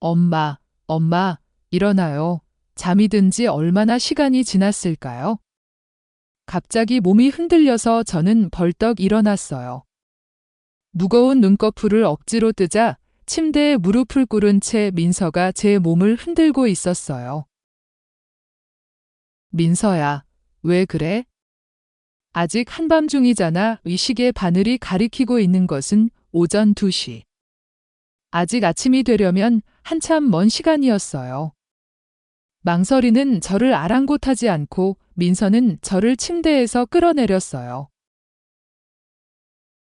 엄마, 엄마, 일어나요. 잠이 든 지 얼마나 시간이 지났을까요? 갑자기 몸이 흔들려서 저는 벌떡 일어났어요. 무거운 눈꺼풀을 억지로 뜨자 침대에 무릎을 꿇은 채 민서가 제 몸을 흔들고 있었어요. 민서야, 왜 그래? 아직 한밤중이잖아. 의식의 바늘이 가리키고 있는 것은 오전 2시. 아직 아침이 되려면 한참 먼 시간이었어요. 망설이는 저를 아랑곳하지 않고 민서는 저를 침대에서 끌어내렸어요.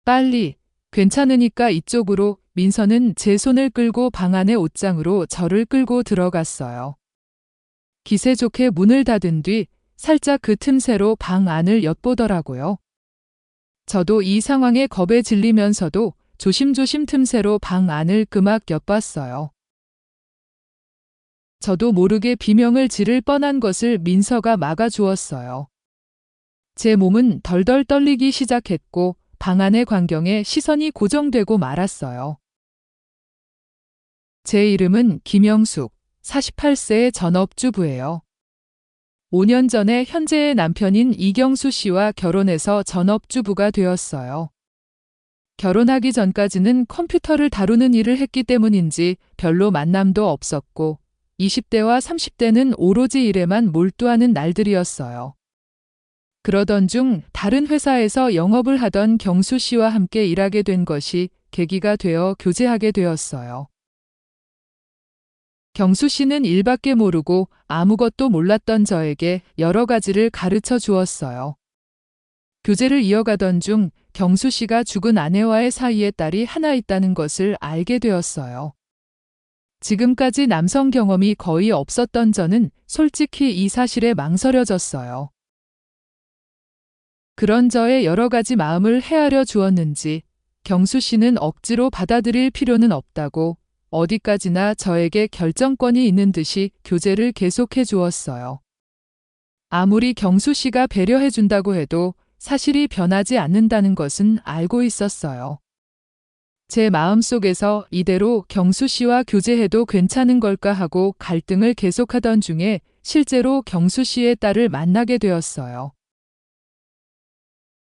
빨리, 괜찮으니까 이쪽으로. 민서는 제 손을 끌고 방 안의 옷장으로 저를 끌고 들어갔어요. 기세 좋게 문을 닫은 뒤 살짝 그 틈새로 방 안을 엿보더라고요. 저도 이 상황에 겁에 질리면서도 조심조심 틈새로 방 안을 끄막 엿봤어요. 저도 모르게 비명을 지를 뻔한 것을 민서가 막아주었어요. 제 몸은 덜덜 떨리기 시작했고 방 안의 광경에 시선이 고정되고 말았어요. 제 이름은 김영숙, 48세의 전업주부예요. 5년 전에 현재의 남편인 이경수 씨와 결혼해서 전업주부가 되었어요. 결혼하기 전까지는 컴퓨터를 다루는 일을 했기 때문인지 별로 만남도 없었고 20대와 30대는 오로지 일에만 몰두하는 날들이었어요. 그러던 중 다른 회사에서 영업을 하던 경수 씨와 함께 일하게 된 것이 계기가 되어 교제하게 되었어요. 경수 씨는 일밖에 모르고 아무것도 몰랐던 저에게 여러 가지를 가르쳐 주었어요. 교제를 이어가던 중 경수 씨가 죽은 아내와의 사이에 딸이 하나 있다는 것을 알게 되었어요. 지금까지 남성 경험이 거의 없었던 저는 솔직히 이 사실에 망설여졌어요. 그런 저의 여러 가지 마음을 헤아려 주었는지 경수 씨는 억지로 받아들일 필요는 없다고 어디까지나 저에게 결정권이 있는 듯이 교제를 계속해 주었어요. 아무리 경수 씨가 배려해 준다고 해도 사실이 변하지 않는다는 것은 알고 있었어요. 제 마음속에서 이대로 경수 씨와 교제해도 괜찮은 걸까 하고 갈등을 계속하던 중에 실제로 경수 씨의 딸을 만나게 되었어요.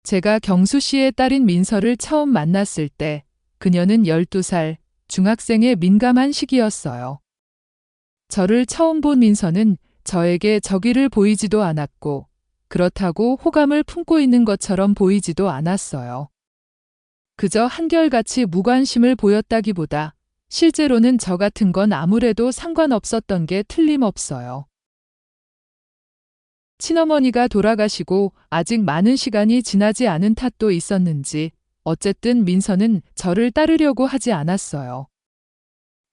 제가 경수 씨의 딸인 민서를 처음 만났을 때 그녀는 12살, 중학생의 민감한 시기였어요. 저를 처음 본 민서는 저에게 적의를 보이지도 않았고 그렇다고 호감을 품고 있는 것처럼 보이지도 않았어요. 그저 한결같이 무관심을 보였다기보다 실제로는 저 같은 건 아무래도 상관없었던 게 틀림없어요. 친어머니가 돌아가시고 아직 많은 시간이 지나지 않은 탓도 있었는지 어쨌든 민서는 저를 따르려고 하지 않았어요.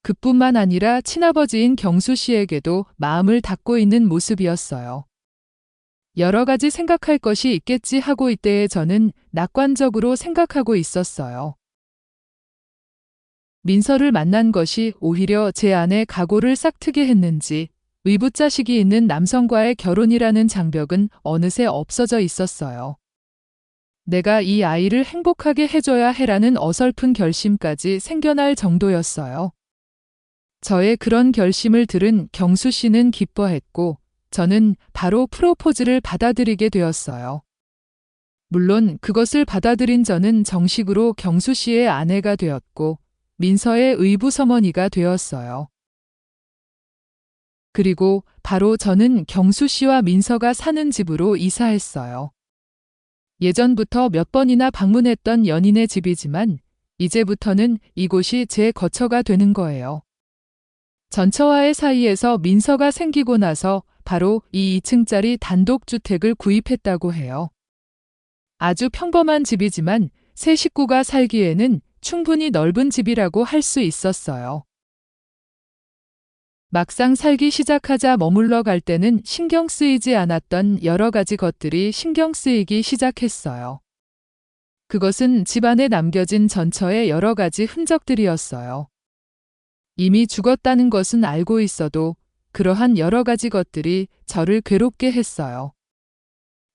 그뿐만 아니라 친아버지인 경수 씨에게도 마음을 닫고 있는 모습이었어요. 여러 가지 생각할 것이 있겠지 하고 이때에 저는 낙관적으로 생각하고 있었어요. 민서를 만난 것이 오히려 제 안에 각오를 싹트게 했는지 의붓자식이 있는 남성과의 결혼이라는 장벽은 어느새 없어져 있었어요. 내가 이 아이를 행복하게 해줘야 해라는 어설픈 결심까지 생겨날 정도였어요. 저의 그런 결심을 들은 경수 씨는 기뻐했고 저는 바로 프로포즈를 받아들이게 되었어요. 물론 그것을 받아들인 저는 정식으로 경수 씨의 아내가 되었고 민서의 의부서머니가 되었어요. 그리고 바로 저는 경수 씨와 민서가 사는 집으로 이사했어요. 예전부터 몇 번이나 방문했던 연인의 집이지만 이제부터는 이곳이 제 거처가 되는 거예요. 전처와의 사이에서 민서가 생기고 나서 바로 이 2층짜리 단독주택을 구입했다고 해요. 아주 평범한 집이지만 세 식구가 살기에는 충분히 넓은 집이라고 할 수 있었어요. 막상 살기 시작하자 머물러 갈 때는 신경 쓰이지 않았던 여러 가지 것들이 신경 쓰이기 시작했어요. 그것은 집안에 남겨진 전처의 여러 가지 흔적들이었어요. 이미 죽었다는 것은 알고 있어도 그러한 여러 가지 것들이 저를 괴롭게 했어요.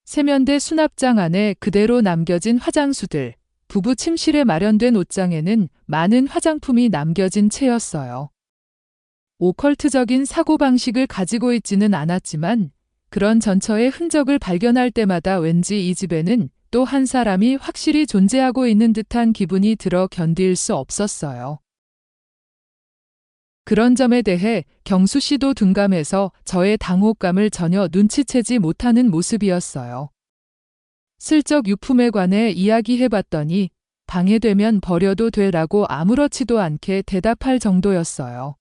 세면대 수납장 안에 그대로 남겨진 화장수들, 부부 침실에 마련된 옷장에는 많은 화장품이 남겨진 채였어요. 오컬트적인 사고방식을 가지고 있지는 않았지만 그런 전처의 흔적을 발견할 때마다 왠지 이 집에는 또 한 사람이 확실히 존재하고 있는 듯한 기분이 들어 견딜 수 없었어요. 그런 점에 대해 경수 씨도 둔감해서 저의 당혹감을 전혀 눈치채지 못하는 모습이었어요. 슬쩍 유품에 관해 이야기해봤더니 방해되면 버려도 돼라고 아무렇지도 않게 대답할 정도였어요.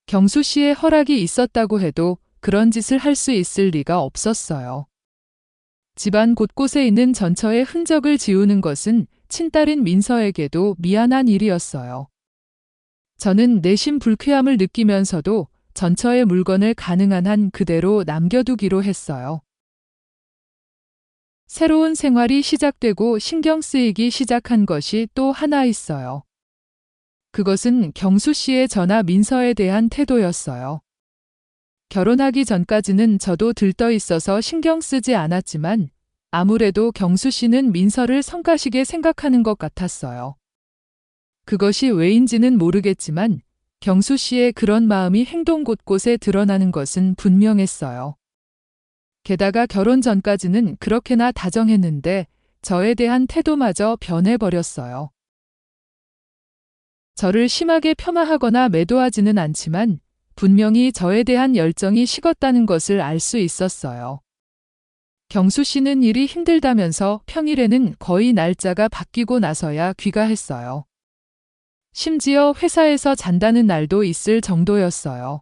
경수 씨의 허락이 있었다고 해도 그런 짓을 할 수 있을 리가 없었어요. 집안 곳곳에 있는 전처의 흔적을 지우는 것은 친딸인 민서에게도 미안한 일이었어요. 저는 내심 불쾌함을 느끼면서도 전처의 물건을 가능한 한 그대로 남겨두기로 했어요. 새로운 생활이 시작되고 신경 쓰이기 시작한 것이 또 하나 있어요. 그것은 경수 씨의 저나 민서에 대한 태도였어요. 결혼하기 전까지는 저도 들떠 있어서 신경 쓰지 않았지만 아무래도 경수 씨는 민서를 성가시게 생각하는 것 같았어요. 그것이 왜인지는 모르겠지만 경수 씨의 그런 마음이 행동 곳곳에 드러나는 것은 분명했어요. 게다가 결혼 전까지는 그렇게나 다정했는데 저에 대한 태도마저 변해버렸어요. 저를 심하게 폄하하거나 매도하지는 않지만 분명히 저에 대한 열정이 식었다는 것을 알 수 있었어요. 경수 씨는 일이 힘들다면서 평일에는 거의 날짜가 바뀌고 나서야 귀가했어요. 심지어 회사에서 잔다는 날도 있을 정도였어요.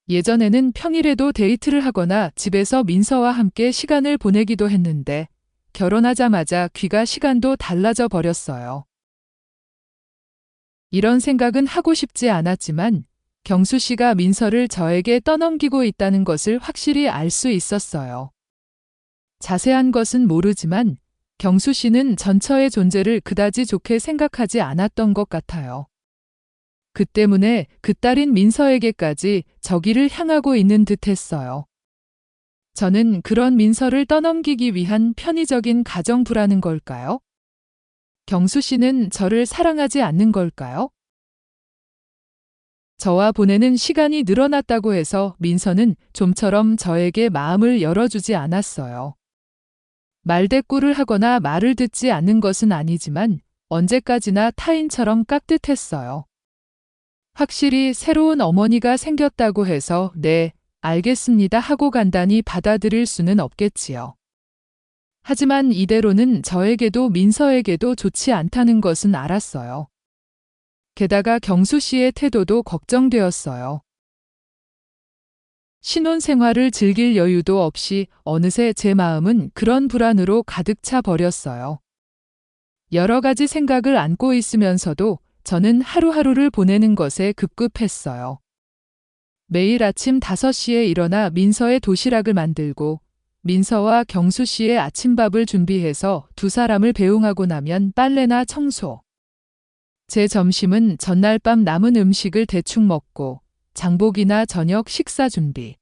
예전에는 평일에도 데이트를 하거나 집에서 민서와 함께 시간을 보내기도 했는데 결혼하자마자 귀가 시간도 달라져 버렸어요. 이런 생각은 하고 싶지 않았지만 경수 씨가 민서를 저에게 떠넘기고 있다는 것을 확실히 알 수 있었어요. 자세한 것은 모르지만 경수 씨는 전처의 존재를 그다지 좋게 생각하지 않았던 것 같아요. 그 때문에 그 딸인 민서에게까지 저기를 향하고 있는 듯 했어요. 저는 그런 민서를 떠넘기기 위한 편의적인 가정부라는 걸까요? 경수 씨는 저를 사랑하지 않는 걸까요? 저와 보내는 시간이 늘어났다고 해서 민서는 좀처럼 저에게 마음을 열어주지 않았어요. 말대꾸를 하거나 말을 듣지 않는 것은 아니지만 언제까지나 타인처럼 깍듯했어요. 확실히 새로운 어머니가 생겼다고 해서 네, 알겠습니다 하고 간단히 받아들일 수는 없겠지요. 하지만 이대로는 저에게도 민서에게도 좋지 않다는 것은 알았어요. 게다가 경수 씨의 태도도 걱정되었어요. 신혼생활을 즐길 여유도 없이 어느새 제 마음은 그런 불안으로 가득 차 버렸어요. 여러 가지 생각을 안고 있으면서도 저는 하루하루를 보내는 것에 급급했어요. 매일 아침 5시에 일어나 민서의 도시락을 만들고 민서와 경수 씨의 아침밥을 준비해서 두 사람을 배웅하고 나면 빨래나 청소. 제 점심은 전날 밤 남은 음식을 대충 먹고 장복이나 저녁 식사 준비.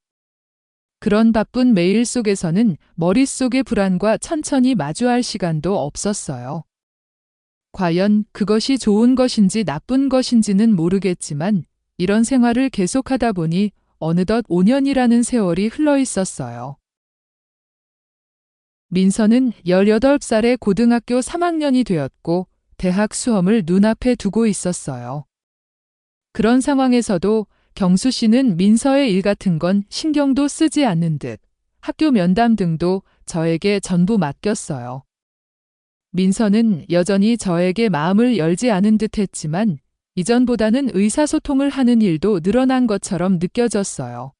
그런 바쁜 매일 속에서는 머릿속의 불안과 천천히 마주할 시간도 없었어요. 과연 그것이 좋은 것인지 나쁜 것인지는 모르겠지만 이런 생활을 계속하다 보니 어느덧 5년이라는 세월이 흘러 있었어요. 민서는 18살에 고등학교 3학년이 되었고 대학 수험을 눈앞에 두고 있었어요. 그런 상황에서도 경수 씨는 민서의 일 같은 건 신경도 쓰지 않는 듯 학교 면담 등도 저에게 전부 맡겼어요. 민서는 여전히 저에게 마음을 열지 않은 듯 했지만 이전보다는 의사소통을 하는 일도 늘어난 것처럼 느껴졌어요.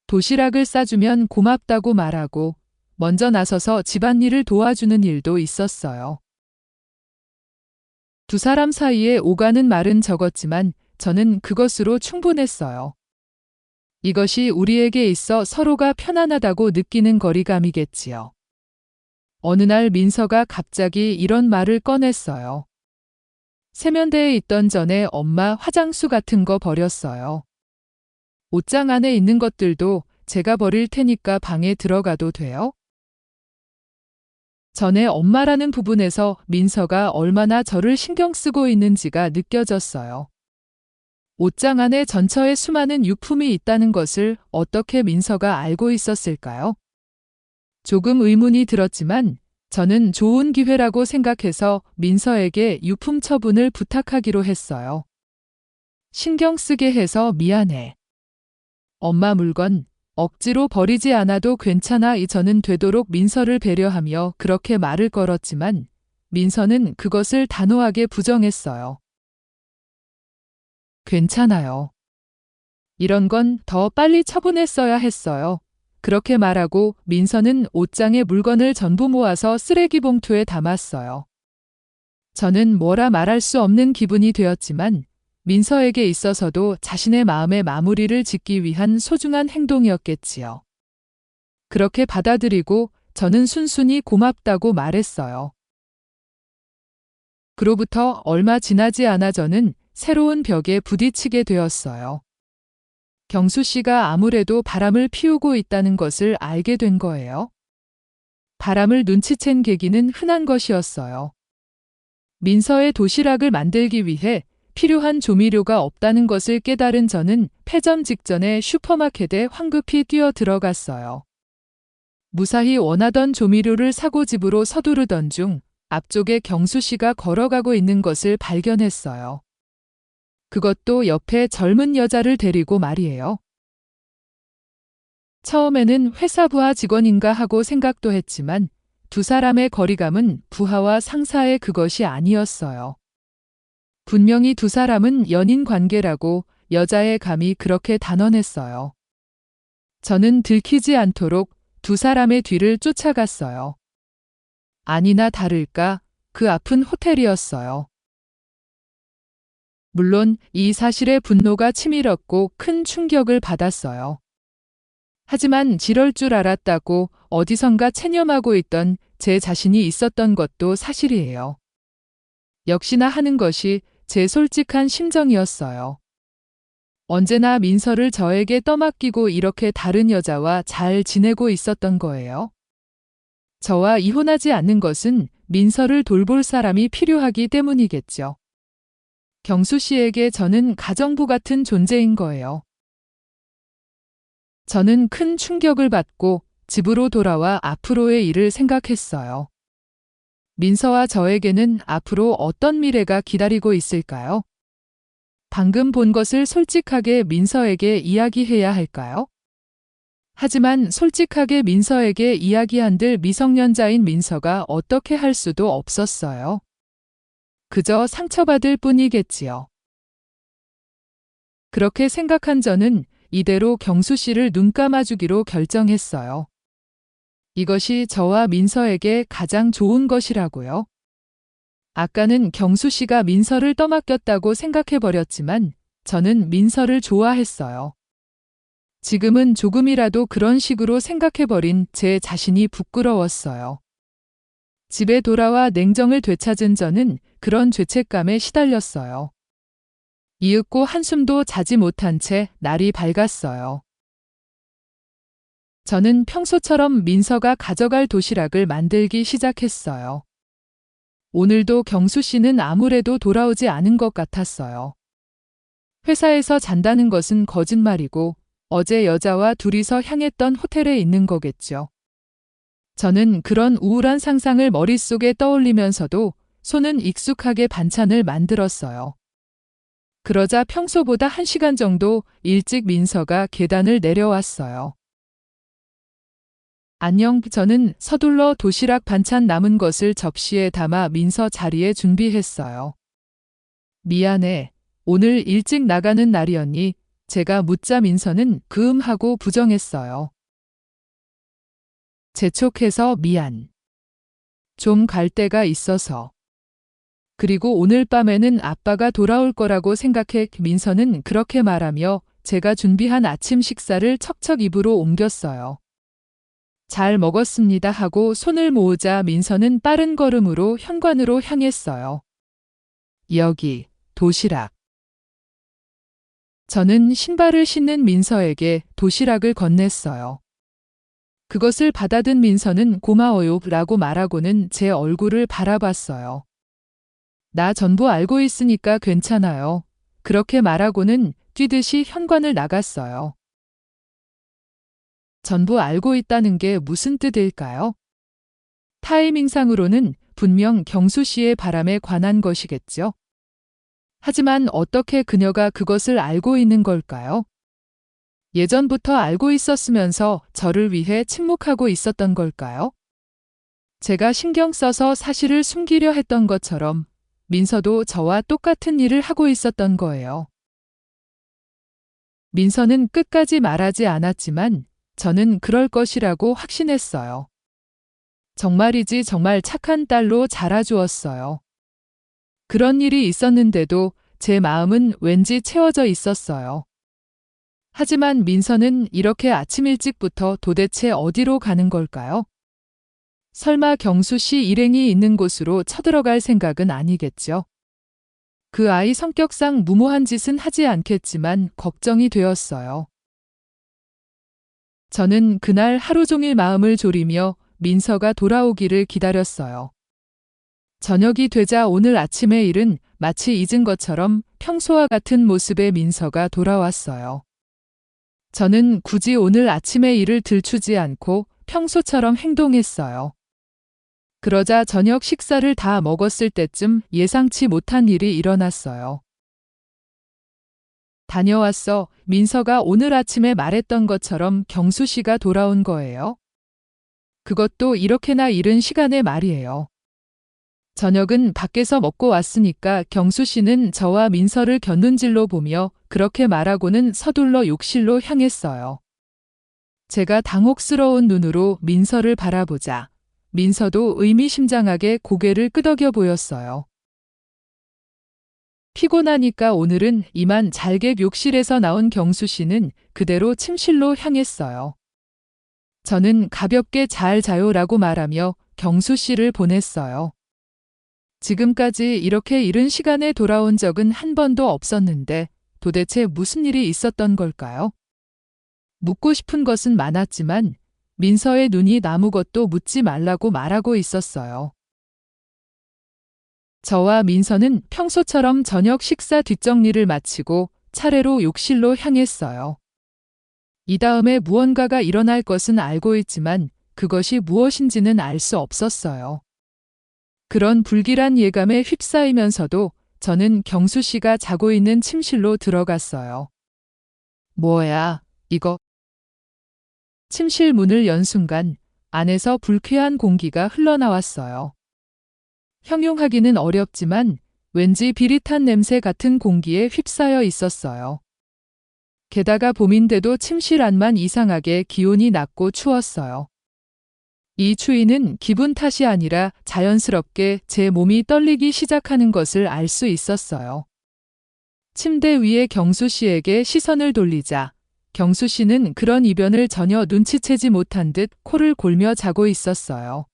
도시락을 싸주면 고맙다고 말하고 먼저 나서서 집안일을 도와주는 일도 있었어요. 두 사람 사이에 오가는 말은 적었지만 저는 그것으로 충분했어요. 이것이 우리에게 있어 서로가 편안하다고 느끼는 거리감이겠지요. 어느 날 민서가 갑자기 이런 말을 꺼냈어요. 세면대에 있던 전에 엄마 화장수 같은 거 버렸어요. 옷장 안에 있는 것들도 제가 버릴 테니까 방에 들어가도 돼요? 전에 엄마라는 부분에서 민서가 얼마나 저를 신경 쓰고 있는지가 느껴졌어요. 옷장 안에 전처에 수많은 유품이 있다는 것을 어떻게 민서가 알고 있었을까요? 조금 의문이 들었지만 저는 좋은 기회라고 생각해서 민서에게 유품 처분을 부탁하기로 했어요. 신경 쓰게 해서 미안해. 엄마 물건 억지로 버리지 않아도 괜찮아. 저는 되도록 민서를 배려하며 그렇게 말을 걸었지만 민서는 그것을 단호하게 부정했어요. 괜찮아요. 이런 건 더 빨리 처분했어야 했어요. 그렇게 말하고 민서는 옷장의 물건을 전부 모아서 쓰레기 봉투에 담았어요. 저는 뭐라 말할 수 없는 기분이 되었지만 민서에게 있어서도 자신의 마음의 마무리를 짓기 위한 소중한 행동이었겠지요. 그렇게 받아들이고 저는 순순히 고맙다고 말했어요. 그로부터 얼마 지나지 않아 저는 새로운 벽에 부딪히게 되었어요. 경수 씨가 아무래도 바람을 피우고 있다는 것을 알게 된 거예요. 바람을 눈치챈 계기는 흔한 것이었어요. 민서의 도시락을 만들기 위해 필요한 조미료가 없다는 것을 깨달은 저는 폐점 직전에 슈퍼마켓에 황급히 뛰어 들어갔어요. 무사히 원하던 조미료를 사고 집으로 서두르던 중 앞쪽에 경수 씨가 걸어가고 있는 것을 발견했어요. 그것도 옆에 젊은 여자를 데리고 말이에요. 처음에는 회사 부하 직원인가 하고 생각도 했지만 두 사람의 거리감은 부하와 상사의 그것이 아니었어요. 분명히 두 사람은 연인 관계라고 여자의 감이 그렇게 단언했어요. 저는 들키지 않도록 두 사람의 뒤를 쫓아갔어요. 아니나 다를까 그 앞은 호텔이었어요. 물론 이 사실에 분노가 치밀었고 큰 충격을 받았어요. 하지만 지럴 줄 알았다고 어디선가 체념하고 있던 제 자신이 있었던 것도 사실이에요. 역시나 하는 것이 제 솔직한 심정이었어요. 언제나 민서를 저에게 떠맡기고 이렇게 다른 여자와 잘 지내고 있었던 거예요. 저와 이혼하지 않는 것은 민서를 돌볼 사람이 필요하기 때문이겠죠. 경수 씨에게 저는 가정부 같은 존재인 거예요. 저는 큰 충격을 받고 집으로 돌아와 앞으로의 일을 생각했어요. 민서와 저에게는 앞으로 어떤 미래가 기다리고 있을까요? 방금 본 것을 솔직하게 민서에게 이야기해야 할까요? 하지만 솔직하게 민서에게 이야기한들 미성년자인 민서가 어떻게 할 수도 없었어요. 그저 상처받을 뿐이겠지요. 그렇게 생각한 저는 이대로 경수 씨를 눈 감아주기로 결정했어요. 이것이 저와 민서에게 가장 좋은 것이라고요. 아까는 경수 씨가 민서를 떠맡겼다고 생각해버렸지만 저는 민서를 좋아했어요. 지금은 조금이라도 그런 식으로 생각해버린 제 자신이 부끄러웠어요. 집에 돌아와 냉정을 되찾은 저는 그런 죄책감에 시달렸어요. 이윽고 한숨도 자지 못한 채 날이 밝았어요. 저는 평소처럼 민서가 가져갈 도시락을 만들기 시작했어요. 오늘도 경수 씨는 아무래도 돌아오지 않은 것 같았어요. 회사에서 잔다는 것은 거짓말이고 어제 여자와 둘이서 향했던 호텔에 있는 거겠죠. 저는 그런 우울한 상상을 머릿속에 떠올리면서도 손은 익숙하게 반찬을 만들었어요. 그러자 평소보다 1시간 정도 일찍 민서가 계단을 내려왔어요. 안녕. 저는 서둘러 도시락 반찬 남은 것을 접시에 담아 민서 자리에 준비했어요. 미안해. 오늘 일찍 나가는 날이었니? 제가 묻자 민서는 하고 부정했어요. 재촉해서 미안. 좀 갈 데가 있어서. 그리고 오늘 밤에는 아빠가 돌아올 거라고 생각해. 민서는 그렇게 말하며 제가 준비한 아침 식사를 척척 입으로 옮겼어요. 잘 먹었습니다 하고 손을 모으자 민서는 빠른 걸음으로 현관으로 향했어요. 여기, 도시락. 저는 신발을 신는 민서에게 도시락을 건넸어요. 그것을 받아든 민서는 고마워요 라고 말하고는 제 얼굴을 바라봤어요. 나 전부 알고 있으니까 괜찮아요. 그렇게 말하고는 뛰듯이 현관을 나갔어요. 전부 알고 있다는 게 무슨 뜻일까요? 타이밍상으로는 분명 경수 씨의 바람에 관한 것이겠죠. 하지만 어떻게 그녀가 그것을 알고 있는 걸까요? 예전부터 알고 있었으면서 저를 위해 침묵하고 있었던 걸까요? 제가 신경 써서 사실을 숨기려 했던 것처럼 민서도 저와 똑같은 일을 하고 있었던 거예요. 민서는 끝까지 말하지 않았지만 저는 그럴 것이라고 확신했어요. 정말이지 정말 착한 딸로 자라주었어요. 그런 일이 있었는데도 제 마음은 왠지 채워져 있었어요. 하지만 민서는 이렇게 아침 일찍부터 도대체 어디로 가는 걸까요? 설마 경수 씨 일행이 있는 곳으로 쳐들어갈 생각은 아니겠죠? 그 아이 성격상 무모한 짓은 하지 않겠지만 걱정이 되었어요. 저는 그날 하루 종일 마음을 졸이며 민서가 돌아오기를 기다렸어요. 저녁이 되자 오늘 아침의 일은 마치 잊은 것처럼 평소와 같은 모습의 민서가 돌아왔어요. 저는 굳이 오늘 아침의 일을 들추지 않고 평소처럼 행동했어요. 그러자 저녁 식사를 다 먹었을 때쯤 예상치 못한 일이 일어났어요. 다녀왔어. 민서가 오늘 아침에 말했던 것처럼 경수 씨가 돌아온 거예요. 그것도 이렇게나 이른 시간에 말이에요. 저녁은 밖에서 먹고 왔으니까 경수 씨는 저와 민서를 곁눈질로 보며 그렇게 말하고는 서둘러 욕실로 향했어요. 제가 당혹스러운 눈으로 민서를 바라보자 민서도 의미심장하게 고개를 끄덕여 보였어요. 피곤하니까 오늘은 이만 잘게 욕실에서 나온 경수 씨는 그대로 침실로 향했어요. 저는 가볍게 잘 자요라고 말하며 경수 씨를 보냈어요. 지금까지 이렇게 이른 시간에 돌아온 적은 한 번도 없었는데 도대체 무슨 일이 있었던 걸까요? 묻고 싶은 것은 많았지만 민서의 눈이 아무것도 묻지 말라고 말하고 있었어요. 저와 민서는 평소처럼 저녁 식사 뒷정리를 마치고 차례로 욕실로 향했어요. 이 다음에 무언가가 일어날 것은 알고 있지만 그것이 무엇인지는 알 수 없었어요. 그런 불길한 예감에 휩싸이면서도 저는 경수 씨가 자고 있는 침실로 들어갔어요. 뭐야, 이거? 침실 문을 연 순간 안에서 불쾌한 공기가 흘러나왔어요. 형용하기는 어렵지만 왠지 비릿한 냄새 같은 공기에 휩싸여 있었어요. 게다가 봄인데도 침실 안만 이상하게 기온이 낮고 추웠어요. 이 추위는 기분 탓이 아니라 자연스럽게 제 몸이 떨리기 시작하는 것을 알 수 있었어요. 침대 위에 경수 씨에게 시선을 돌리자 경수 씨는 그런 이변을 전혀 눈치채지 못한 듯 코를 골며 자고 있었어요.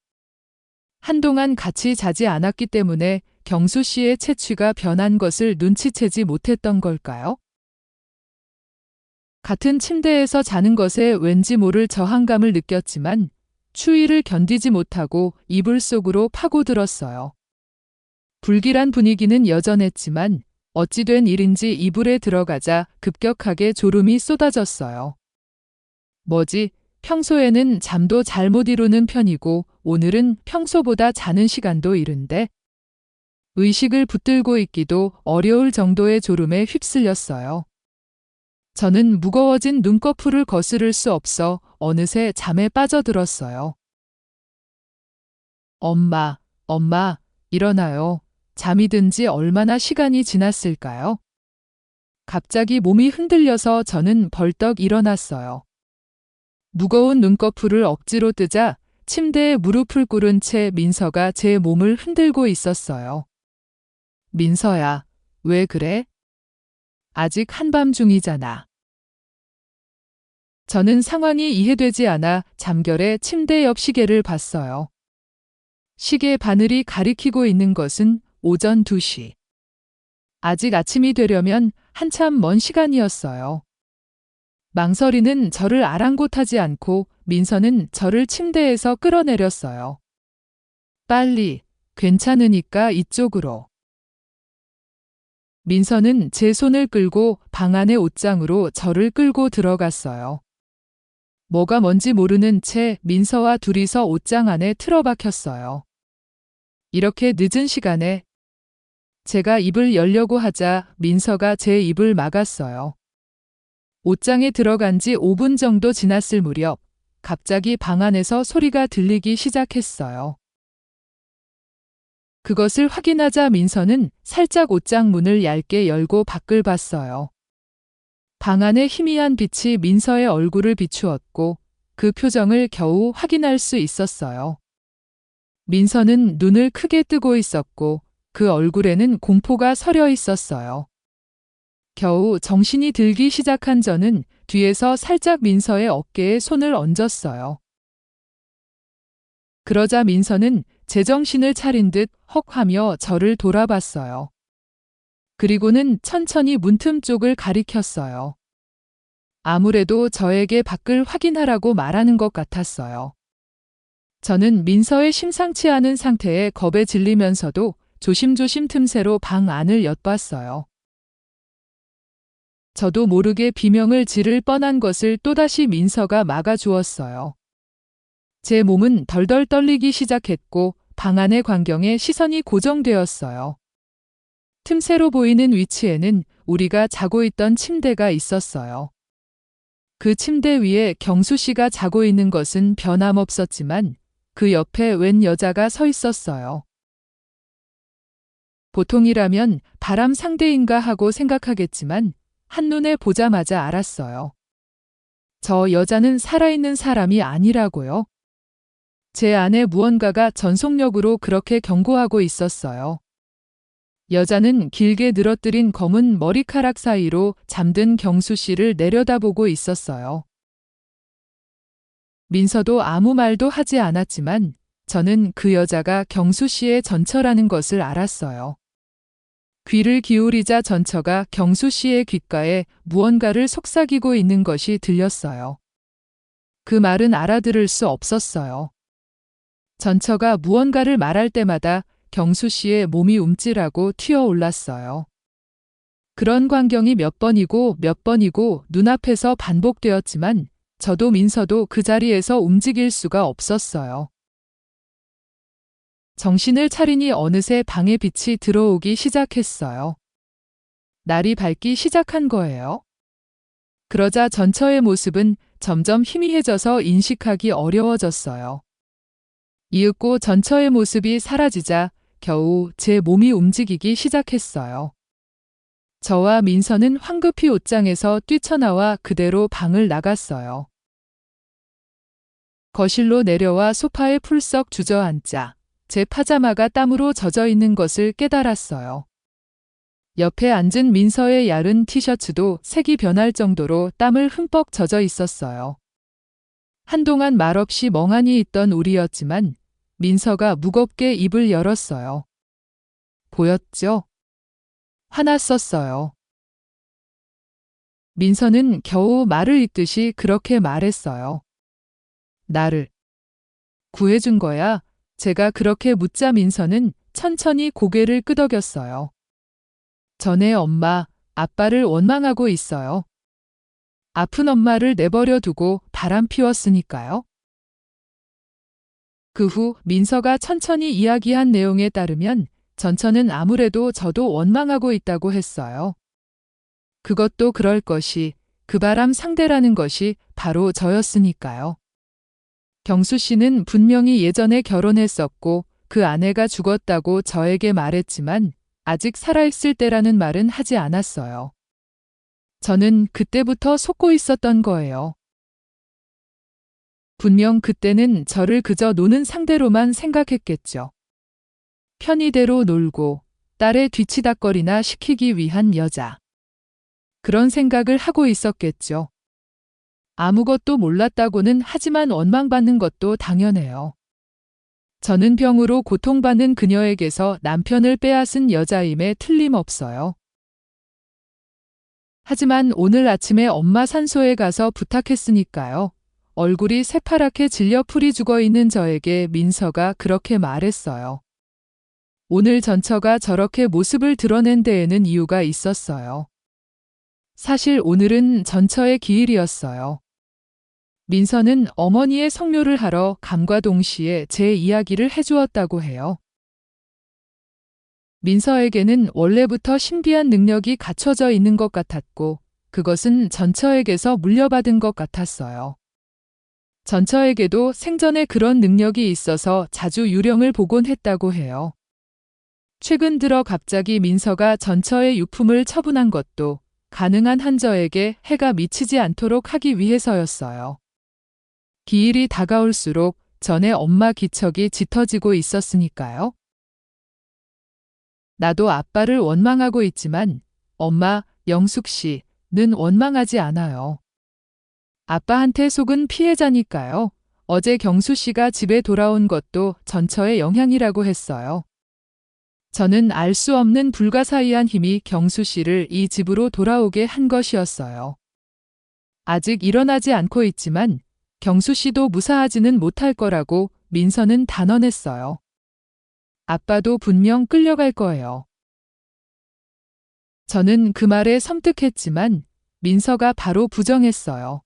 한동안 같이 자지 않았기 때문에 경수 씨의 체취가 변한 것을 눈치채지 못했던 걸까요? 같은 침대에서 자는 것에 왠지 모를 저항감을 느꼈지만 추위를 견디지 못하고 이불 속으로 파고들었어요. 불길한 분위기는 여전했지만 어찌된 일인지 이불에 들어가자 급격하게 졸음이 쏟아졌어요. 뭐지? 평소에는 잠도 잘 못 이루는 편이고 오늘은 평소보다 자는 시간도 이른데 의식을 붙들고 있기도 어려울 정도의 졸음에 휩쓸렸어요. 저는 무거워진 눈꺼풀을 거스를 수 없어 어느새 잠에 빠져들었어요. 엄마, 엄마, 일어나요. 잠이 든 지 얼마나 시간이 지났을까요? 갑자기 몸이 흔들려서 저는 벌떡 일어났어요. 무거운 눈꺼풀을 억지로 뜨자 침대에 무릎을 꿇은 채 민서가 제 몸을 흔들고 있었어요. 민서야, 왜 그래? 아직 한밤중이잖아. 저는 상황이 이해되지 않아 잠결에 침대 옆 시계를 봤어요. 시계 바늘이 가리키고 있는 것은 오전 2시. 아직 아침이 되려면 한참 먼 시간이었어요. 망설이는 저를 아랑곳하지 않고 민서는 저를 침대에서 끌어내렸어요. 빨리, 괜찮으니까 이쪽으로. 민서는 제 손을 끌고 방 안의 옷장으로 저를 끌고 들어갔어요. 뭐가 뭔지 모르는 채 민서와 둘이서 옷장 안에 틀어박혔어요. 이렇게 늦은 시간에 제가 입을 열려고 하자 민서가 제 입을 막았어요. 옷장에 들어간 지 5분 정도 지났을 무렵 갑자기 방 안에서 소리가 들리기 시작했어요. 그것을 확인하자 민서는 살짝 옷장 문을 얇게 열고 밖을 봤어요. 방 안의 희미한 빛이 민서의 얼굴을 비추었고 그 표정을 겨우 확인할 수 있었어요. 민서는 눈을 크게 뜨고 있었고 그 얼굴에는 공포가 서려 있었어요. 겨우 정신이 들기 시작한 저는 뒤에서 살짝 민서의 어깨에 손을 얹었어요. 그러자 민서는 제정신을 차린 듯 헉 하며 저를 돌아봤어요. 그리고는 천천히 문틈 쪽을 가리켰어요. 아무래도 저에게 밖을 확인하라고 말하는 것 같았어요. 저는 민서의 심상치 않은 상태에 겁에 질리면서도 조심조심 틈새로 방 안을 엿봤어요. 저도 모르게 비명을 지를 뻔한 것을 또다시 민서가 막아주었어요. 제 몸은 덜덜 떨리기 시작했고 방 안의 광경에 시선이 고정되었어요. 틈새로 보이는 위치에는 우리가 자고 있던 침대가 있었어요. 그 침대 위에 경수 씨가 자고 있는 것은 변함없었지만 그 옆에 웬 여자가 서 있었어요. 보통이라면 바람 상대인가 하고 생각하겠지만 한눈에 보자마자 알았어요. 저 여자는 살아있는 사람이 아니라고요. 제 안에 무언가가 전속력으로 그렇게 경고하고 있었어요. 여자는 길게 늘어뜨린 검은 머리카락 사이로 잠든 경수 씨를 내려다보고 있었어요. 민서도 아무 말도 하지 않았지만 저는 그 여자가 경수 씨의 전처라는 것을 알았어요. 귀를 기울이자 전처가 경수 씨의 귓가에 무언가를 속삭이고 있는 것이 들렸어요. 그 말은 알아들을 수 없었어요. 전처가 무언가를 말할 때마다 경수 씨의 몸이 움찔하고 튀어올랐어요. 그런 광경이 몇 번이고 눈앞에서 반복되었지만 저도 민서도 그 자리에서 움직일 수가 없었어요. 정신을 차리니 어느새 방에 빛이 들어오기 시작했어요. 날이 밝기 시작한 거예요. 그러자 전처의 모습은 점점 희미해져서 인식하기 어려워졌어요. 이윽고 전처의 모습이 사라지자 겨우 제 몸이 움직이기 시작했어요. 저와 민서는 황급히 옷장에서 뛰쳐나와 그대로 방을 나갔어요. 거실로 내려와 소파에 풀썩 주저앉자 제 파자마가 땀으로 젖어 있는 것을 깨달았어요. 옆에 앉은 민서의 얇은 티셔츠도 색이 변할 정도로 땀을 흠뻑 젖어 있었어요. 한동안 말없이 멍하니 있던 우리였지만 민서가 무겁게 입을 열었어요. 보였죠? 화났었어요. 민서는 겨우 말을 잇듯이 그렇게 말했어요. 나를 구해준 거야? 제가 그렇게 묻자 민서는 천천히 고개를 끄덕였어요. 전에 엄마, 아빠를 원망하고 있어요. 아픈 엄마를 내버려 두고 바람 피웠으니까요. 그 후 민서가 천천히 이야기한 내용에 따르면 전처는 아무래도 저도 원망하고 있다고 했어요. 그것도 그럴 것이 그 바람 상대라는 것이 바로 저였으니까요. 경수 씨는 분명히 예전에 결혼했었고 그 아내가 죽었다고 저에게 말했지만 아직 살아있을 때라는 말은 하지 않았어요. 저는 그때부터 속고 있었던 거예요. 분명 그때는 저를 그저 노는 상대로만 생각했겠죠. 편의대로 놀고 딸의 뒤치다꺼리나 시키기 위한 여자. 그런 생각을 하고 있었겠죠. 아무것도 몰랐다고는 하지만 원망받는 것도 당연해요. 저는 병으로 고통받는 그녀에게서 남편을 빼앗은 여자임에 틀림없어요. 하지만 오늘 아침에 엄마 산소에 가서 부탁했으니까요. 얼굴이 새파랗게 질려 풀이 죽어 있는 저에게 민서가 그렇게 말했어요. 오늘 전처가 저렇게 모습을 드러낸 데에는 이유가 있었어요. 사실 오늘은 전처의 기일이었어요. 민서는 어머니의 성묘를 하러 감과 동시에 제 이야기를 해주었다고 해요. 민서에게는 원래부터 신비한 능력이 갖춰져 있는 것 같았고 그것은 전처에게서 물려받은 것 같았어요. 전처에게도 생전에 그런 능력이 있어서 자주 유령을 보곤 했다고 해요. 최근 들어 갑자기 민서가 전처의 유품을 처분한 것도 가능한 한저에게 해가 미치지 않도록 하기 위해서였어요. 기일이 다가올수록 전에 엄마 기척이 짙어지고 있었으니까요. 나도 아빠를 원망하고 있지만 엄마, 영숙 씨는 원망하지 않아요. 아빠한테 속은 피해자니까요. 어제 경수 씨가 집에 돌아온 것도 전처의 영향이라고 했어요. 저는 알 수 없는 불가사의한 힘이 경수 씨를 이 집으로 돌아오게 한 것이었어요. 아직 일어나지 않고 있지만 경수 씨도 무사하지는 못할 거라고 민서는 단언했어요. 아빠도 분명 끌려갈 거예요. 저는 그 말에 섬뜩했지만 민서가 바로 부정했어요.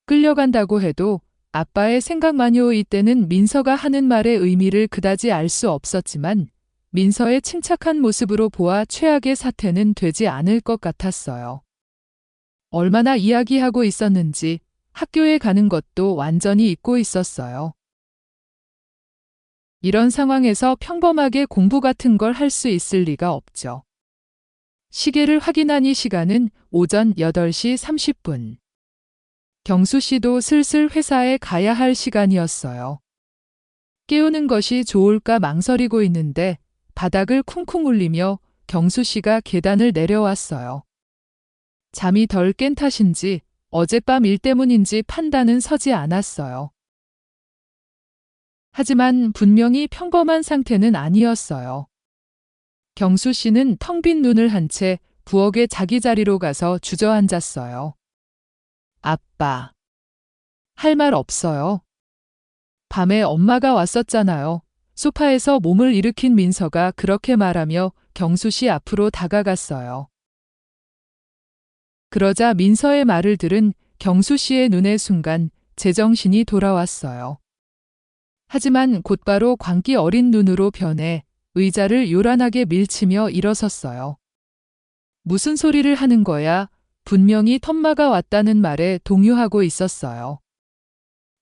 끌려간다고 해도 아빠의 생각만요. 이때는 민서가 하는 말의 의미를 그다지 알 수 없었지만 민서의 침착한 모습으로 보아 최악의 사태는 되지 않을 것 같았어요. 얼마나 이야기하고 있었는지 학교에 가는 것도 완전히 잊고 있었어요. 이런 상황에서 평범하게 공부 같은 걸 할 수 있을 리가 없죠. 시계를 확인하니 시간은 오전 8시 30분. 경수 씨도 슬슬 회사에 가야 할 시간이었어요. 깨우는 것이 좋을까 망설이고 있는데 바닥을 쿵쿵 울리며 경수 씨가 계단을 내려왔어요. 잠이 덜 깬 탓인지 어젯밤 일 때문인지 판단은 서지 않았어요. 하지만 분명히 평범한 상태는 아니었어요. 경수 씨는 텅 빈 눈을 한 채 부엌에 자기 자리로 가서 주저앉았어요. 아빠. 할 말 없어요. 밤에 엄마가 왔었잖아요. 소파에서 몸을 일으킨 민서가 그렇게 말하며 경수 씨 앞으로 다가갔어요. 그러자 민서의 말을 들은 경수 씨의 눈에 순간 제정신이 돌아왔어요. 하지만 곧바로 광기 어린 눈으로 변해 의자를 요란하게 밀치며 일어섰어요. 무슨 소리를 하는 거야? 분명히 텀마가 왔다는 말에 동요하고 있었어요.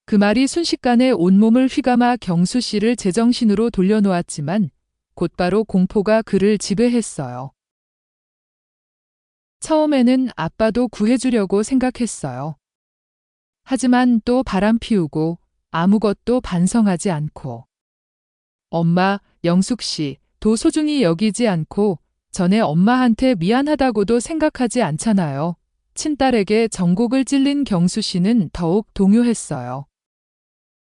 그 말이 순식간에 온몸을 휘감아 경수 씨를 제정신으로 돌려놓았지만 곧바로 공포가 그를 지배했어요. 처음에는 아빠도 구해주려고 생각했어요. 하지만 또 바람 피우고 아무것도 반성하지 않고 엄마, 영숙 씨도 소중히 여기지 않고 전에 엄마한테 미안하다고도 생각하지 않잖아요. 친딸에게 정곡을 찔린 경수 씨는 더욱 동요했어요.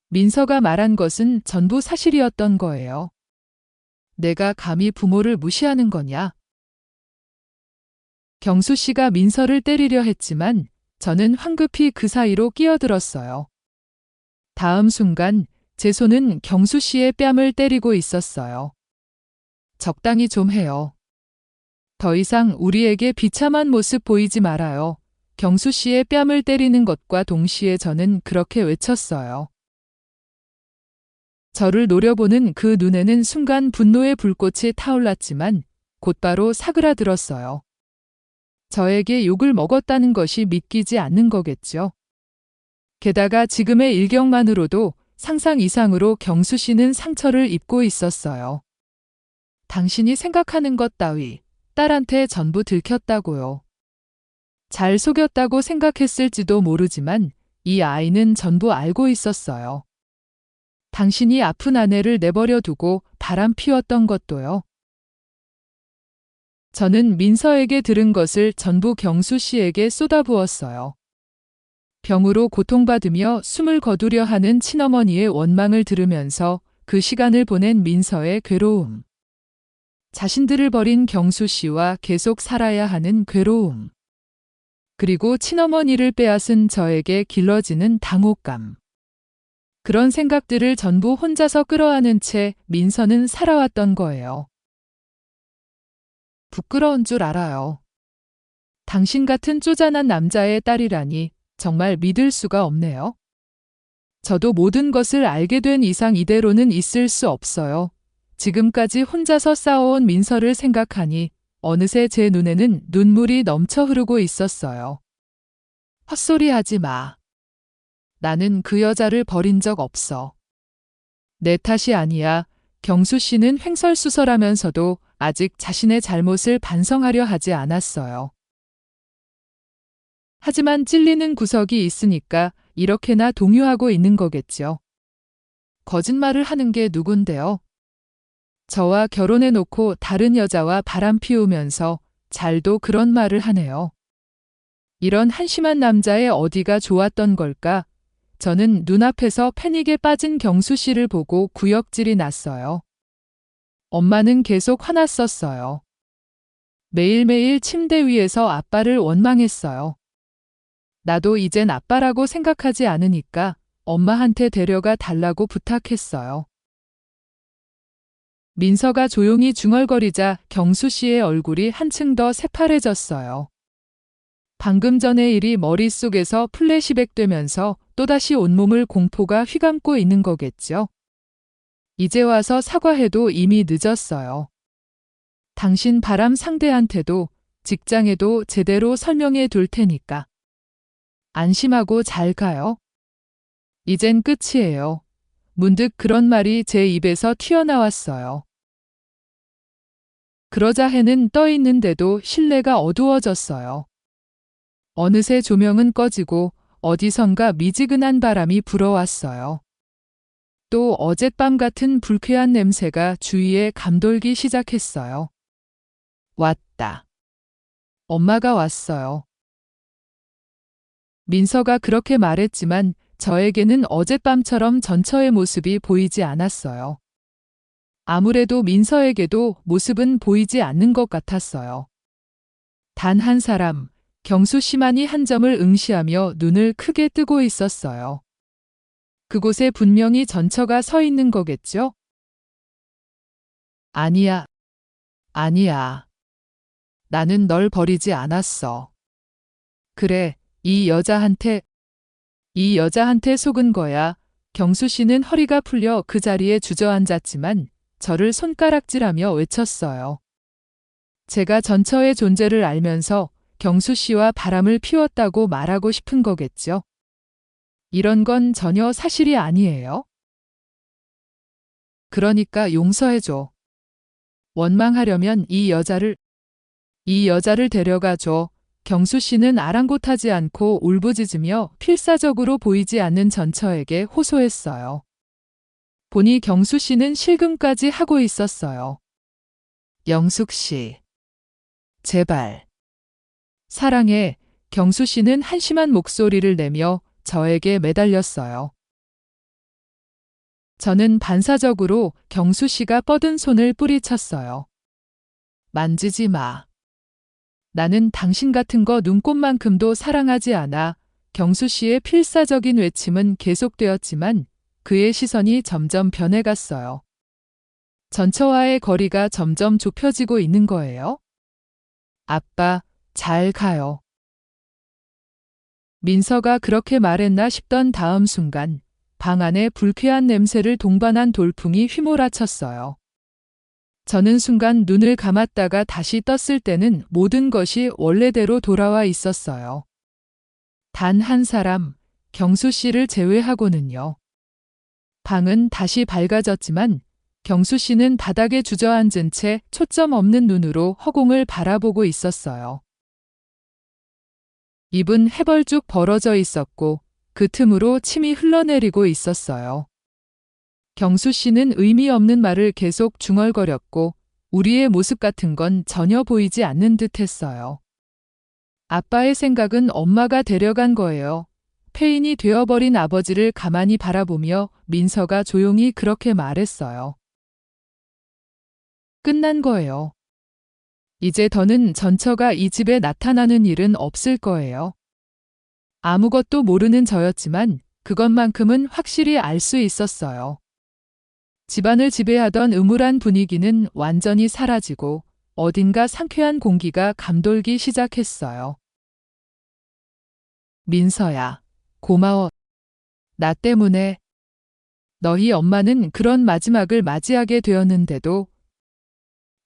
민서가 말한 것은 전부 사실이었던 거예요. 내가 감히 부모를 무시하는 거냐? 경수 씨가 민서를 때리려 했지만 저는 황급히 그 사이로 끼어들었어요. 다음 순간 제 손은 경수 씨의 뺨을 때리고 있었어요. 적당히 좀 해요. 더 이상 우리에게 비참한 모습 보이지 말아요. 경수 씨의 뺨을 때리는 것과 동시에 저는 그렇게 외쳤어요. 저를 노려보는 그 눈에는 순간 분노의 불꽃이 타올랐지만 곧바로 사그라들었어요. 저에게 욕을 먹었다는 것이 믿기지 않는 거겠죠. 게다가 지금의 일경만으로도 상상 이상으로 경수 씨는 상처를 입고 있었어요. 당신이 생각하는 것 따위 딸한테 전부 들켰다고요. 잘 속였다고 생각했을지도 모르지만 이 아이는 전부 알고 있었어요. 당신이 아픈 아내를 내버려 두고 바람 피웠던 것도요. 저는 민서에게 들은 것을 전부 경수 씨에게 쏟아부었어요. 병으로 고통받으며 숨을 거두려 하는 친어머니의 원망을 들으면서 그 시간을 보낸 민서의 괴로움. 자신들을 버린 경수 씨와 계속 살아야 하는 괴로움. 그리고 친어머니를 빼앗은 저에게 길러지는 당혹감. 그런 생각들을 전부 혼자서 끌어안은 채 민서는 살아왔던 거예요. 부끄러운 줄 알아요. 당신 같은 쪼잔한 남자의 딸이라니 정말 믿을 수가 없네요. 저도 모든 것을 알게 된 이상 이대로는 있을 수 없어요. 지금까지 혼자서 싸워온 민서를 생각하니 어느새 제 눈에는 눈물이 넘쳐 흐르고 있었어요. 헛소리 하지 마. 나는 그 여자를 버린 적 없어. 내 탓이 아니야. 경수 씨는 횡설수설하면서도 아직 자신의 잘못을 반성하려 하지 않았어요. 하지만 찔리는 구석이 있으니까 이렇게나 동요하고 있는 거겠죠. 거짓말을 하는 게 누군데요? 저와 결혼해놓고 다른 여자와 바람 피우면서 잘도 그런 말을 하네요. 이런 한심한 남자의 어디가 좋았던 걸까? 저는 눈앞에서 패닉에 빠진 경수 씨를 보고 구역질이 났어요. 엄마는 계속 화났었어요. 매일매일 침대 위에서 아빠를 원망했어요. 나도 이젠 아빠라고 생각하지 않으니까 엄마한테 데려가 달라고 부탁했어요. 민서가 조용히 중얼거리자 경수 씨의 얼굴이 한층 더 새파래졌어요. 방금 전의 일이 머릿속에서 플래시백 되면서 또다시 온몸을 공포가 휘감고 있는 거겠죠. 이제 와서 사과해도 이미 늦었어요. 당신 바람 상대한테도 직장에도 제대로 설명해 둘 테니까. 안심하고 잘 가요. 이젠 끝이에요. 문득 그런 말이 제 입에서 튀어나왔어요. 그러자 해는 떠 있는데도 실내가 어두워졌어요. 어느새 조명은 꺼지고 어디선가 미지근한 바람이 불어왔어요. 또 어젯밤 같은 불쾌한 냄새가 주위에 감돌기 시작했어요. 왔다. 엄마가 왔어요. 민서가 그렇게 말했지만 저에게는 어젯밤처럼 전처의 모습이 보이지 않았어요. 아무래도 민서에게도 모습은 보이지 않는 것 같았어요. 단 한 사람, 경수 씨만이 한 점을 응시하며 눈을 크게 뜨고 있었어요. 그곳에 분명히 전처가 서 있는 거겠죠? 아니야. 아니야. 나는 널 버리지 않았어. 그래, 이 여자한테 속은 거야. 경수 씨는 허리가 풀려 그 자리에 주저앉았지만 저를 손가락질하며 외쳤어요. 제가 전처의 존재를 알면서 경수 씨와 바람을 피웠다고 말하고 싶은 거겠죠? 이런 건 전혀 사실이 아니에요. 그러니까 용서해줘. 원망하려면 이 여자를 데려가줘. 경수 씨는 아랑곳하지 않고 울부짖으며 필사적으로 보이지 않는 전처에게 호소했어요. 보니 경수 씨는 실금까지 하고 있었어요. 영숙 씨. 제발. 사랑해. 경수 씨는 한심한 목소리를 내며 저에게 매달렸어요. 저는 반사적으로 경수 씨가 뻗은 손을 뿌리쳤어요. 만지지 마. 나는 당신 같은 거 눈꽃만큼도 사랑하지 않아. 경수 씨의 필사적인 외침은 계속되었지만 그의 시선이 점점 변해갔어요. 전처와의 거리가 점점 좁혀지고 있는 거예요. 아빠, 잘 가요. 민서가 그렇게 말했나 싶던 다음 순간 방 안에 불쾌한 냄새를 동반한 돌풍이 휘몰아쳤어요. 저는 순간 눈을 감았다가 다시 떴을 때는 모든 것이 원래대로 돌아와 있었어요. 단 한 사람, 경수 씨를 제외하고는요. 방은 다시 밝아졌지만 경수 씨는 바닥에 주저앉은 채 초점 없는 눈으로 허공을 바라보고 있었어요. 입은 해벌쭉 벌어져 있었고 그 틈으로 침이 흘러내리고 있었어요. 경수 씨는 의미 없는 말을 계속 중얼거렸고 우리의 모습 같은 건 전혀 보이지 않는 듯 했어요. 아빠의 생각은 엄마가 데려간 거예요. 폐인이 되어버린 아버지를 가만히 바라보며 민서가 조용히 그렇게 말했어요. 끝난 거예요. 이제 더는 전처가 이 집에 나타나는 일은 없을 거예요. 아무것도 모르는 저였지만 그것만큼은 확실히 알 수 있었어요. 집안을 지배하던 음울한 분위기는 완전히 사라지고 어딘가 상쾌한 공기가 감돌기 시작했어요. 민서야, 고마워. 나 때문에 너희 엄마는 그런 마지막을 맞이하게 되었는데도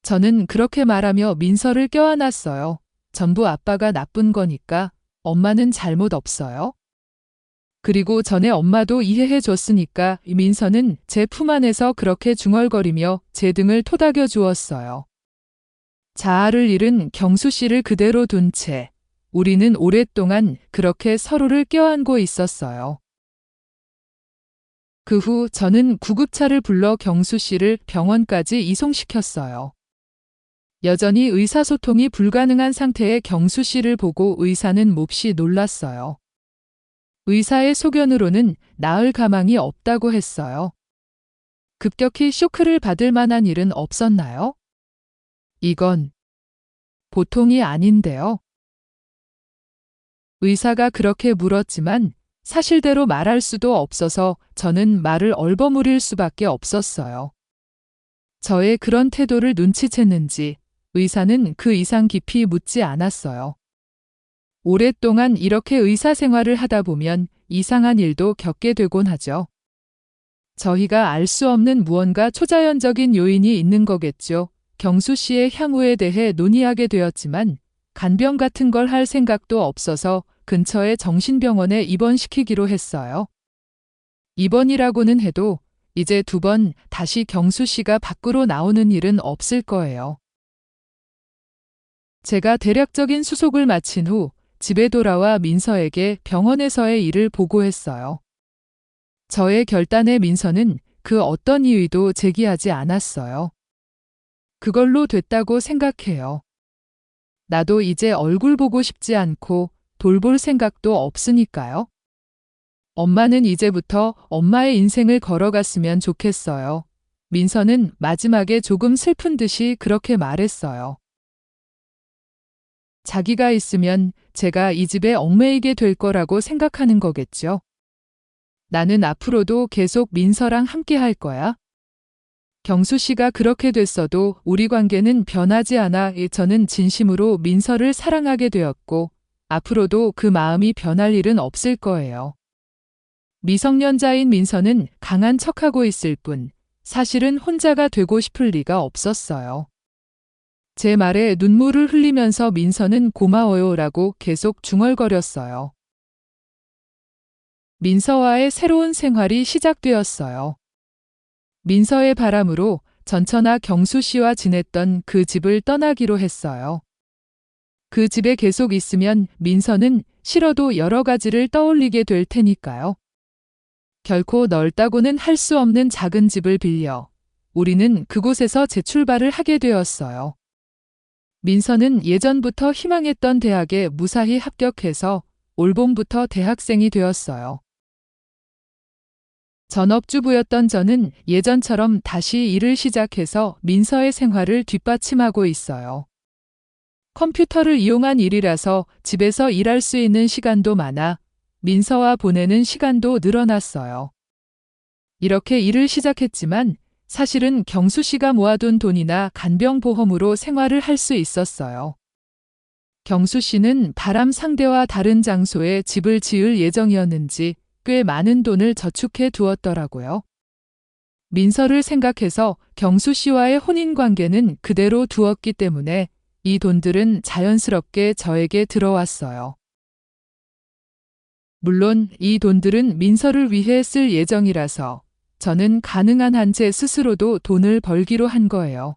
저는 그렇게 말하며 민서를 껴안았어요. 전부 아빠가 나쁜 거니까 엄마는 잘못 없어요. 그리고 전에 엄마도 이해해 줬으니까 민서는 제 품 안에서 그렇게 중얼거리며 제 등을 토닥여 주었어요. 자아를 잃은 경수 씨를 그대로 둔 채 우리는 오랫동안 그렇게 서로를 껴안고 있었어요. 그 후 저는 구급차를 불러 경수 씨를 병원까지 이송시켰어요. 여전히 의사소통이 불가능한 상태의 경수 씨를 보고 의사는 몹시 놀랐어요. 의사의 소견으로는 나을 가망이 없다고 했어요. 급격히 쇼크를 받을 만한 일은 없었나요? 이건 보통이 아닌데요. 의사가 그렇게 물었지만 사실대로 말할 수도 없어서 저는 말을 얼버무릴 수밖에 없었어요. 저의 그런 태도를 눈치챘는지 의사는 그 이상 깊이 묻지 않았어요. 오랫동안 이렇게 의사 생활을 하다 보면 이상한 일도 겪게 되곤 하죠. 저희가 알 수 없는 무언가 초자연적인 요인이 있는 거겠죠. 경수 씨의 향후에 대해 논의하게 되었지만 간병 같은 걸 할 생각도 없어서 근처의 정신병원에 입원시키기로 했어요. 입원이라고는 해도 이제 2번 다시 경수 씨가 밖으로 나오는 일은 없을 거예요. 제가 대략적인 수속을 마친 후 집에 돌아와 민서에게 병원에서의 일을 보고했어요. 저의 결단에 민서는 그 어떤 이의도 제기하지 않았어요. 그걸로 됐다고 생각해요. 나도 이제 얼굴 보고 싶지 않고 돌볼 생각도 없으니까요. 엄마는 이제부터 엄마의 인생을 걸어갔으면 좋겠어요. 민서는 마지막에 조금 슬픈 듯이 그렇게 말했어요. 자기가 있으면 제가 이 집에 얽매이게 될 거라고 생각하는 거겠죠. 나는 앞으로도 계속 민서랑 함께 할 거야. 경수 씨가 그렇게 됐어도 우리 관계는 변하지 않아. 저는 진심으로 민서를 사랑하게 되었고 앞으로도 그 마음이 변할 일은 없을 거예요. 미성년자인 민서는 강한 척하고 있을 뿐 사실은 혼자가 되고 싶을 리가 없었어요. 제 말에 눈물을 흘리면서 민서는 고마워요라고 계속 중얼거렸어요. 민서와의 새로운 생활이 시작되었어요. 민서의 바람으로 전처나 경수 씨와 지냈던 그 집을 떠나기로 했어요. 그 집에 계속 있으면 민서는 싫어도 여러 가지를 떠올리게 될 테니까요. 결코 넓다고는 할 수 없는 작은 집을 빌려 우리는 그곳에서 재출발을 하게 되었어요. 민서는 예전부터 희망했던 대학에 무사히 합격해서 올봄부터 대학생이 되었어요. 전업주부였던 저는 예전처럼 다시 일을 시작해서 민서의 생활을 뒷받침하고 있어요. 컴퓨터를 이용한 일이라서 집에서 일할 수 있는 시간도 많아 민서와 보내는 시간도 늘어났어요. 이렇게 일을 시작했지만 사실은 경수 씨가 모아둔 돈이나 간병보험으로 생활을 할 수 있었어요. 경수 씨는 바람 상대와 다른 장소에 집을 지을 예정이었는지 꽤 많은 돈을 저축해 두었더라고요. 민서를 생각해서 경수 씨와의 혼인 관계는 그대로 두었기 때문에 이 돈들은 자연스럽게 저에게 들어왔어요. 물론 이 돈들은 민서를 위해 쓸 예정이라서 저는 가능한 한 제 스스로도 돈을 벌기로 한 거예요.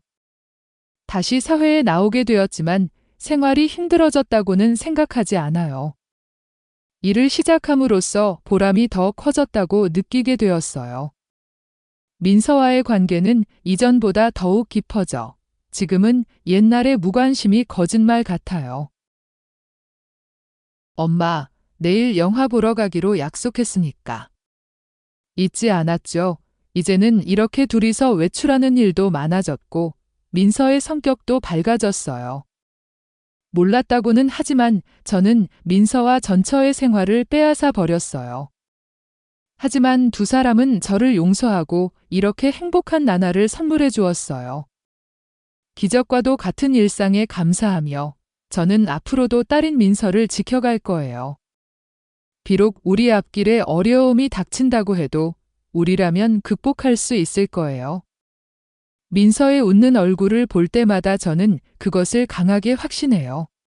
다시 사회에 나오게 되었지만 생활이 힘들어졌다고는 생각하지 않아요. 일을 시작함으로써 보람이 더 커졌다고 느끼게 되었어요. 민서와의 관계는 이전보다 더욱 깊어져 지금은 옛날의 무관심이 거짓말 같아요. 엄마, 내일 영화 보러 가기로 약속했으니까. 잊지 않았죠. 이제는 이렇게 둘이서 외출하는 일도 많아졌고 민서의 성격도 밝아졌어요. 몰랐다고는 하지만 저는 민서와 전처의 생활을 빼앗아 버렸어요. 하지만 두 사람은 저를 용서하고 이렇게 행복한 나날을 선물해 주었어요. 기적과도 같은 일상에 감사하며 저는 앞으로도 딸인 민서를 지켜갈 거예요. 비록 우리 앞길에 어려움이 닥친다고 해도 우리라면 극복할 수 있을 거예요. 민서의 웃는 얼굴을 볼 때마다 저는 그것을 강하게 확신해요.